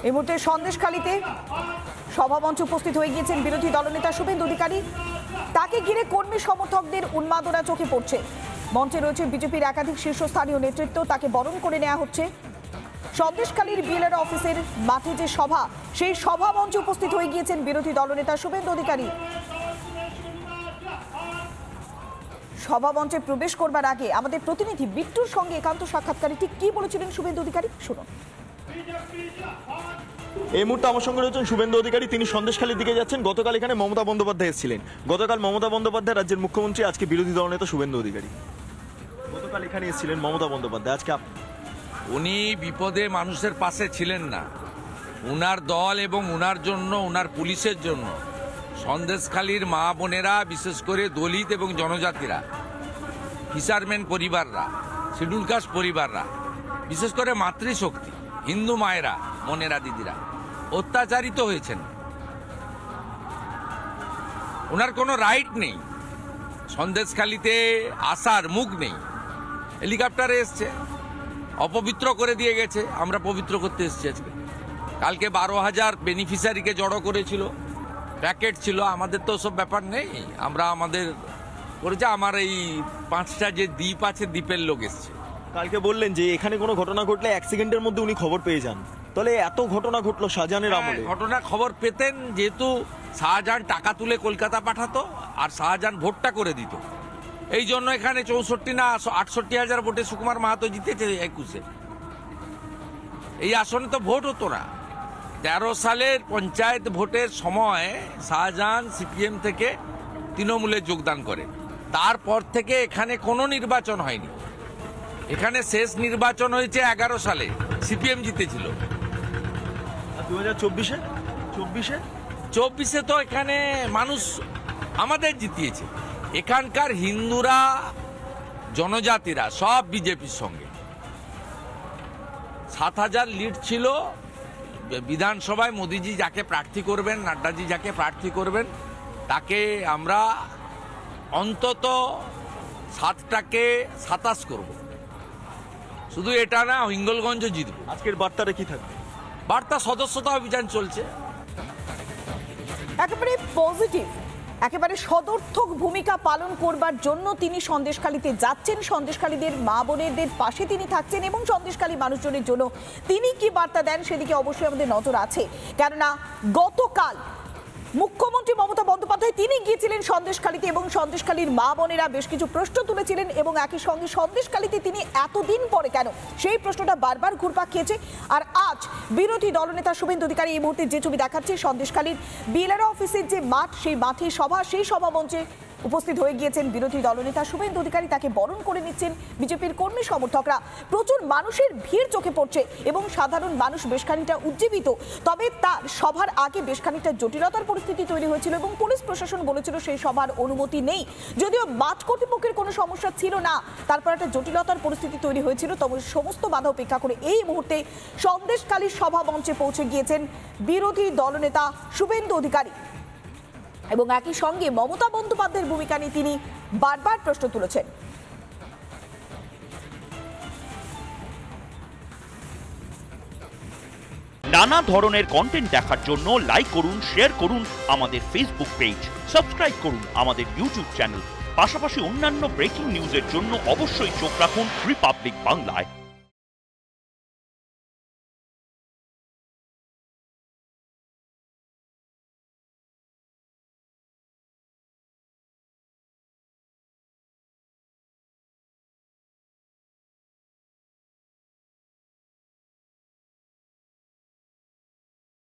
এই মুহূর্তে সন্দেশখালীতে সভামঞ্চে উপস্থিত হয়ে গিয়েছেন বিরোধী দলনেতা শুভেন্দু অধিকারী। তাকে ঘিরে কর্মী সমর্থকদের উন্মাদনা চোখে পড়ছে। মঞ্চে রয়েছে বিজেপির একাধিক শীর্ষস্থানীয় নেতৃত্ব, তাকে বরণ করে নেওয়া হচ্ছে। সন্দেশখালীর বিএলআর অফিসের মাঠে যে সভা, সেই সভা মঞ্চে উপস্থিত হয়ে গিয়েছেন বিরোধী দলনেতা শুভেন্দু অধিকারী। সভা মঞ্চে প্রবেশ করবার আগে আমাদের প্রতিনিধি বিট্টুর সঙ্গে একান্ত সাক্ষাৎকারে ঠিক কি বলেছিলেন শুভেন্দু অধিকারী, শুনুন। এই মুহূর্তে আমার সঙ্গে রয়েছেন শুভেন্দু অধিকারী। তিনি সন্দেশখালীর দিকে যাচ্ছেন। গতকাল এখানে মমতা বন্দ্যোপাধ্যায় এসেছিলেন। গতকাল মমতা বন্দ্যোপাধ্যায় রাজ্যের মুখ্যমন্ত্রী, আজকে বিরোধী দলনেতা শুভেন্দু অধিকারী। গতকাল এখানে এসেছিলেন মমতা বন্দ্যোপাধ্যায়, আজকে উনি বিপদে মানুষের পাশে ছিলেন না। উনার দল এবং উনার জন্য, উনার পুলিশের জন্য সন্দেশখালীর মা বোনেরা, বিশেষ করে দলিত এবং জনজাতিরা, ফিশারম্যান পরিবাররা, শিডিউল কাস্ট পরিবাররা, বিশেষ করে মাতৃশক্তি, হিন্দু মায়েরা, বোনেরা, দিদিরা অত্যাচারিত হয়েছেন। ওনার কোনো রাইট নেই, সন্দেশখালীতে আসার মুখ নেই। হেলিকপ্টারে এসছে, অপবিত্র করে দিয়ে গেছে। আমরা পবিত্র করতে এসেছি আজকে। কালকে 12,000 বেনিফিশিয়ারিকে জড়ো করেছিল, প্যাকেট ছিল। আমাদের তো সব ব্যাপার নেই, আমরা আমাদের করেছে। আমার এই 5টা যে দ্বীপ আছে, দ্বীপের লোক এসছে। কালকে বললেন যে এখানে কোনো ঘটনা ঘটলে 1 সেকেন্ডের মধ্যে উনি খবর পেয়ে যান। তাহলে এত ঘটনা ঘটলো শাহজাহানের আমলে? ঘটনা খবর পেতেন, যেহেতু শাহজাহান টাকা তুলে কলকাতা পাঠাতো আর শাহজাহান ভোটটা করে দিত। এই জন্য এখানে 64 না 68,000 ভোটে সুকুমার মাহাতো জিতেছে 21-এ। এই আসনে তো ভোট হতো না। 13 সালের পঞ্চায়েত ভোটের সময় শাহজাহান সিপিএম থেকে তৃণমূলে যোগদান করে। তারপর থেকে এখানে কোনো নির্বাচন হয়নি। এখানে শেষ নির্বাচন হয়েছে 11 সালে, সিপিএম জিতেছিল। 2024-এ তো এখানে মানুষ আমাদের জিতিয়েছে। এখানকার হিন্দুরা, জনজাতিরা সব বিজেপির সঙ্গে। 7,000 লিড ছিল বিধানসভায়। মোদিজি যাকে প্রার্থী করবেন, নাড্ডাজি যাকে প্রার্থী করবেন, তাকে আমরা অন্তত 7টাকে 27 করব। শুধু এটা না, হিঙ্গলগঞ্জ জিতব। আজকের বার্তাটা কি থাকবে? বার্তা সদস্যতা অভিযান চলছে। একেবারে পজিটিভ, একেবারে সদর্থক ভূমিকা পালন করবার জন্য তিনি সন্দেশখালীতে যাচ্ছেন। সন্দেশখালীদের মা বোনেদের পাশে তিনি থাকছেন এবং সন্দেশখালী মানুষজনের জন্য তিনি কি বার্তা দেন সেদিকে অবশ্যই আমাদের নজর আছে। কেননা গতকাল মুখ্যমন্ত্রী মমতা বন্দ্যোপাধ্যায় তিনি গিয়েছিলেন সন্দেশখালীতে এবং সন্দেশখালীর মা বোনেরা বেশ কিছু প্রশ্ন তুলেছিলেন এবং একই সঙ্গে সন্দেশখালীতে তিনি এতদিন পরে কেন, সেই প্রশ্নটা বারবার ঘুরপাক খেয়েছে। আর আজ বিরোধী দলনেতা শুভেন্দু অধিকারী এই মুহূর্তে যে ছবি দেখাচ্ছে, সন্দেশখালীর বিএলআর অফিসের যে মাঠ, সেই মাঠে সভা, সেই সভা মঞ্চে উপস্থিত হয়ে গিয়েছেন বিরোধী দলনেতা শুভেন্দু অধিকারী। তাকে বরণ করে নিচ্ছেন বিজেপির কর্মী সমর্থকরা। প্রচুর মানুষের ভিড় চোখে পড়ছে এবং সাধারণ মানুষ বেশ খানিকটা উজ্জীবিত। তবে তার সভার আগে বেশ খানিকটা জটিলতার পরিস্থিতি তৈরি হয়েছিল এবং পুলিশ প্রশাসন বলেছিল সেই সভার অনুমতি নেই। যদিও মাঠ কর্তৃপক্ষের কোনো সমস্যা ছিল না, তারপর একটা জটিলতার পরিস্থিতি তৈরি হয়েছিল। তবে সমস্ত বাধা উপেক্ষা করে এই মুহূর্তে সন্দেশখালীর সভা মঞ্চে পৌঁছে গিয়েছেন বিরোধী দলনেতা শুভেন্দু অধিকারী এবং একই সঙ্গে মমতা বন্দ্যোপাধ্যায়ের ভূমিকা নিয়ে তিনি বারবার প্রশ্ন তুলেছেন। নানা ধরনের কন্টেন্ট দেখার জন্য লাইক করুন, শেয়ার করুন আমাদের ফেসবুক পেজ, সাবস্ক্রাইব করুন আমাদের ইউটিউব চ্যানেল। পাশাপাশি অন্যান্য ব্রেকিং নিউজের জন্য অবশ্যই চোখ রাখুন রিপাবলিক বাংলায়।